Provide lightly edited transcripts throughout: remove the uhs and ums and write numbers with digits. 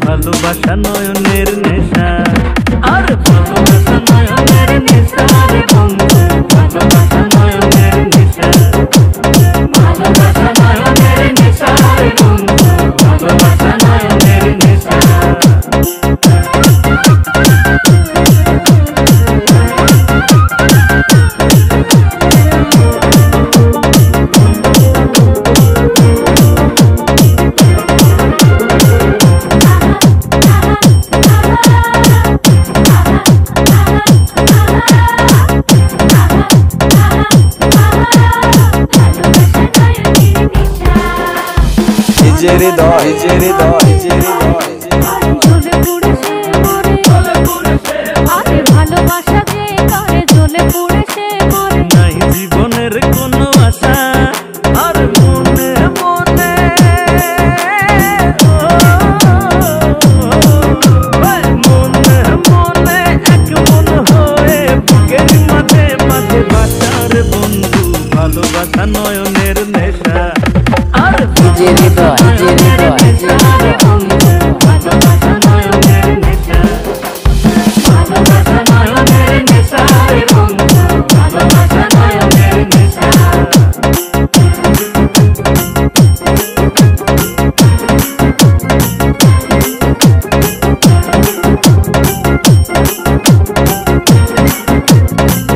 ভালোবাসা নয়নের নেশা আর ভালোবাসা নয়নের নেশা রে বন্ধু ভালোবাসা নয়নের নেশা ভালোবাসা নয়নের নেশা রে বন্ধু ভালোবাসা নয়নের নেশা জেরে দয় জেরে দয় জেরে দয় জ্বলে পুড়ে সে মরে আরে ভালোবাসা যে করে জ্বলে পুড়ে সে মরে নাই জীবনের কোনো আশা আর মনে মনে মনে মনে এক মন হয়ে বুকের মাঝে মাঝে বাঁচার বন্ধু ভালোবাসা নয়নের নেশা আর জেরে দয় জেরে দয় জেরে দয় ভালোবাসা নয়নের নেশা ভালোবাসা নয়নের নেশা রে বন্ধু ভালোবাসা নয়নের নেশা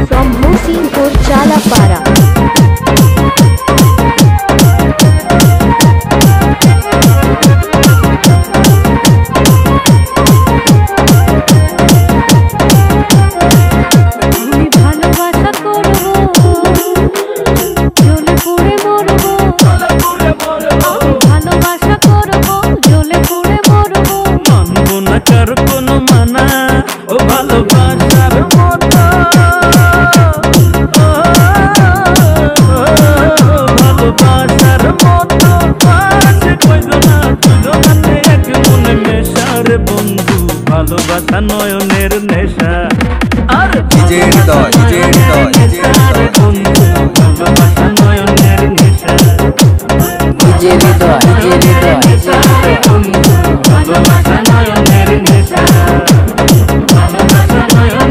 from Hosinpur Chalapara কার কোনো মানা ও ভালোবাসার মতো ভালোবাসার মতো পাশে কইজনা দুজনে এক মনে মেশার বন্ধু ভালোবাসা নয়নের নেশা আর জেরে দয় জেরে দয় জেরে দয় বন্ধু ভালোবাসা নয়নের নেশা জেরে দয় জেরে দয় বন্ধু ভালোবাসা নয়নের নেশা ভালোবাসা নয়নের